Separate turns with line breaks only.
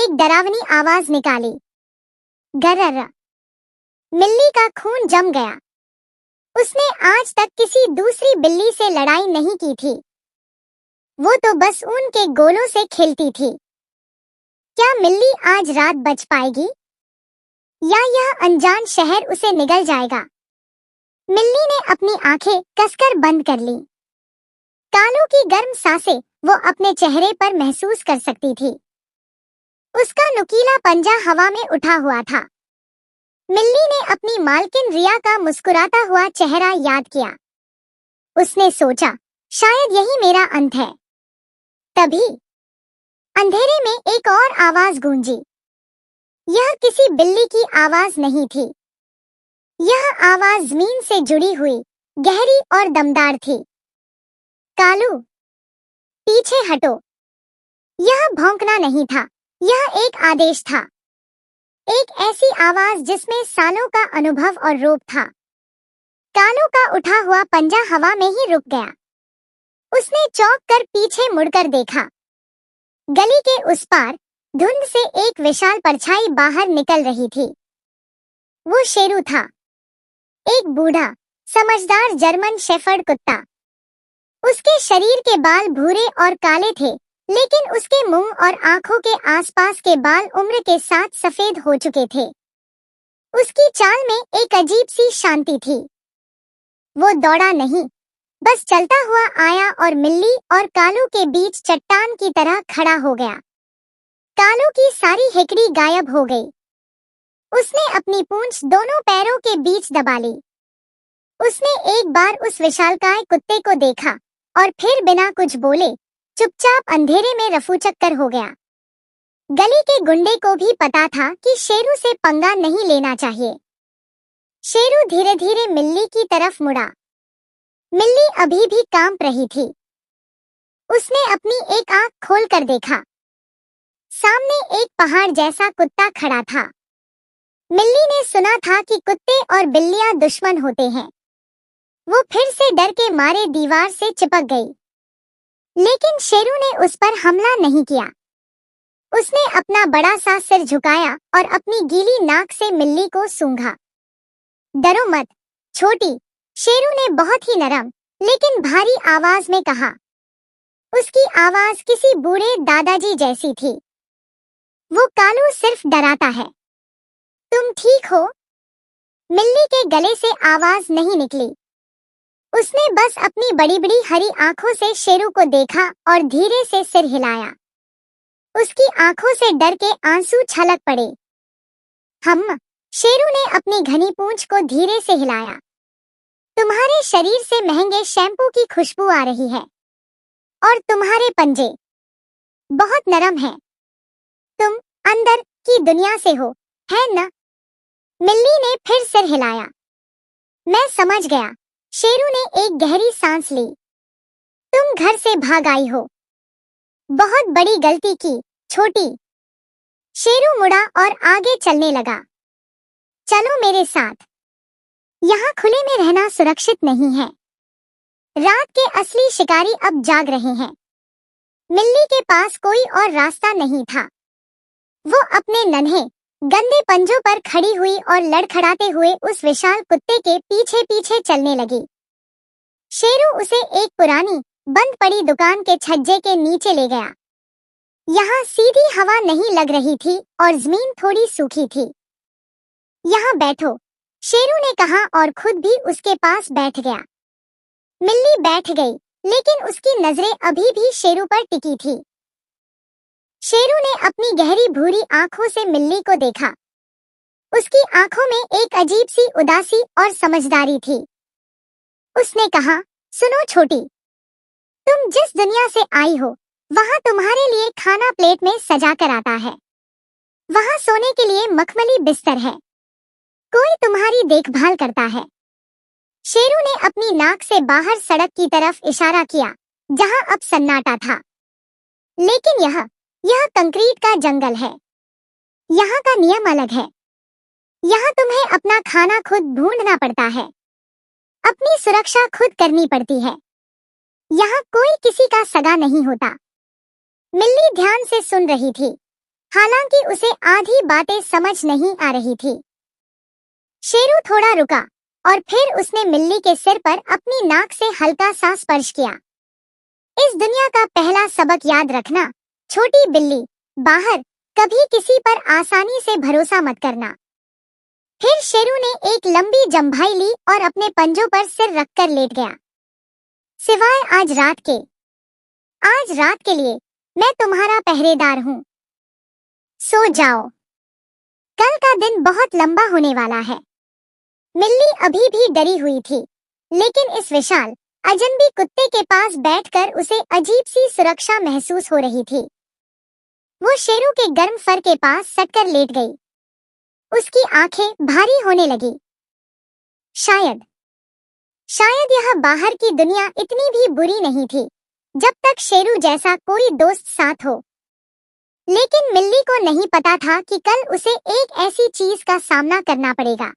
एक डरावनी आवाज निकाली, गर्र। मिल्ली का खून जम गया। उसने आज तक किसी दूसरी बिल्ली से लड़ाई नहीं की थी। वो तो बस ऊन के गोलों से खेलती थी। क्या मिल्ली आज रात बच पाएगी, या यह अनजान शहर उसे निगल जाएगा? मिल्ली ने अपनी आंखें कसकर बंद कर ली। कालू की गर्म सांसें वो अपने चेहरे पर महसूस कर सकती थी। उसका नुकीला पंजा हवा में उठा हुआ था। मिल्ली ने अपनी मालकिन रिया का मुस्कुराता हुआ चेहरा याद किया। उसने सोचा, शायद यही मेरा अंत है। तभी अंधेरे में एक और आवाज गूंजी। यह किसी बिल्ली की आवाज नहीं थी। यह आवाज जमीन से जुड़ी हुई, गहरी और दमदार थी। कालू, पीछे हटो। यह भौंकना नहीं था, यह एक आदेश था। एक ऐसी आवाज जिसमें सालों का अनुभव और रोब था। कालू का उठा हुआ पंजा हवा में ही रुक गया। उसने चौंक कर पीछे मुड़कर देखा। गली के उस पार धुंध से एक विशाल परछाई बाहर निकल रही थी। वो शेरू था, एक बूढ़ा समझदार जर्मन शेफर्ड कुत्ता। उसके शरीर के बाल भूरे और काले थे, लेकिन उसके मुंह और आंखों के आसपास के बाल उम्र के साथ सफेद हो चुके थे। उसकी चाल में एक अजीब सी शांति थी। वो दौड़ा नहीं, बस चलता हुआ आया और मिल्ली और कालू के बीच चट्टान की तरह खड़ा हो गया। कालू की सारी हिकड़ी गायब हो गई। उसने अपनी पूंछ दोनों पैरों के बीच दबा ली। उसने एक बार उस विशालकाय कुत्ते को देखा और फिर बिना कुछ बोले चुपचाप अंधेरे में रफूचक्कर हो गया। गली के गुंडे को भी पता था कि शेरू से पंगा नहीं लेना चाहिए। शेरू धीरे धीरे मिल्ली की तरफ मुड़ा। मिल्ली अभी भी कांप रही थी। उसने अपनी एक आंख खोलकर देखा। सामने एक पहाड़ जैसा कुत्ता खड़ा था। मिल्ली ने सुना था कि कुत्ते और बिल्लियां दुश्मन होते हैं। वो फिर से डर के मारे दीवार से चिपक गई। लेकिन शेरू ने उस पर हमला नहीं किया। उसने अपना बड़ा सा सिर झुकाया और अपनी गीली नाक से मिल्ली को सूंघा। डरो मत, छोटी, शेरू ने बहुत ही नरम लेकिन भारी आवाज में कहा। उसकी आवाज किसी बूढ़े दादाजी जैसी थी। वो कालू सिर्फ डराता है। तुम ठीक हो? मिल्ली के गले से आवाज नहीं निकली। उसने बस अपनी बड़ी बड़ी हरी आंखों से शेरू को देखा और धीरे से सिर हिलाया। उसकी आंखों से डर के आंसू छलक पड़े। शेरू ने अपनी घनी पूंछ को धीरे से हिलाया। तुम्हारे शरीर से महंगे शैम्पू की खुशबू आ रही है और तुम्हारे पंजे बहुत नरम हैं। तुम अंदर की दुनिया से हो, है न? मिल्ली ने फिर सिर हिलाया। मैं समझ गया। शेरू ने एक गहरी सांस ली। तुम घर से भाग आई हो। बहुत बड़ी गलती की, छोटी। शेरू मुड़ा और आगे चलने लगा। चलो मेरे साथ। यहाँ खुले में रहना सुरक्षित नहीं है। रात के असली शिकारी अब जाग रहे हैं। मिल्ली के पास कोई और रास्ता नहीं था। वो अपने नन्हे गंदे पंजों पर खड़ी हुई और लड़खड़ाते हुए उस विशाल कुत्ते के पीछे पीछे चलने लगी। शेरू उसे एक पुरानी बंद पड़ी दुकान के छज्जे के नीचे ले गया। यहाँ सीधी हवा नहीं लग रही थी और जमीन थोड़ी सूखी थी। यहाँ बैठो, शेरू ने कहा और खुद भी उसके पास बैठ गया। मिल्ली बैठ गई, लेकिन उसकी नजरें अभी भी शेरू पर टिकी थी। शेरू ने अपनी गहरी भूरी आंखों से मिल्ली को देखा। उसकी आंखों में एक अजीब सी उदासी और समझदारी थी। उसने कहा, सुनो छोटी, तुम जिस दुनिया से आई हो वहाँ तुम्हारे लिए खाना प्लेट में सजा कर आता है। वहाँ सोने के लिए मखमली बिस्तर है। कोई तुम्हारी देखभाल करता है। शेरू ने अपनी नाक से बाहर सड़क की तरफ इशारा किया, जहाँ अब सन्नाटा था। लेकिन यह कंक्रीट का जंगल है। यहाँ का नियम अलग है। यहाँ तुम्हें अपना खाना खुद ढूंढना पड़ता है। अपनी सुरक्षा खुद करनी पड़ती है। यहाँ कोई किसी का सगा नहीं होता। मिल्ली ध्यान से सुन रही थी। हालांकि उसे आधी बातें समझ नहीं आ रही थी। शेरू थोड़ा रुका और फिर उसने मिल्ली के सिर पर अपनी नाक से हल्का सा स्पर्श किया। इस दुनिया का पहला सबक याद रखना, छोटी बिल्ली, बाहर कभी किसी पर आसानी से भरोसा मत करना। फिर शेरू ने एक लंबी जम्भाई ली और अपने पंजों पर सिर रखकर लेट गया। सिवाय आज रात के लिए मैं तुम्हारा पहरेदार हूँ। सो जाओ, कल का दिन बहुत लंबा होने वाला है। मिल्ली अभी भी डरी हुई थी, लेकिन इस विशाल अजनबी कुत्ते के पास बैठकर उसे अजीब सी सुरक्षा महसूस हो रही थी। वो शेरू के गर्म फर के पास सटकर लेट गई। उसकी आंखें भारी होने लगी। शायद यह बाहर की दुनिया इतनी भी बुरी नहीं थी, जब तक शेरू जैसा कोई दोस्त साथ हो। लेकिन मिल्ली को नहीं पता था कि कल उसे एक ऐसी चीज का सामना करना पड़ेगा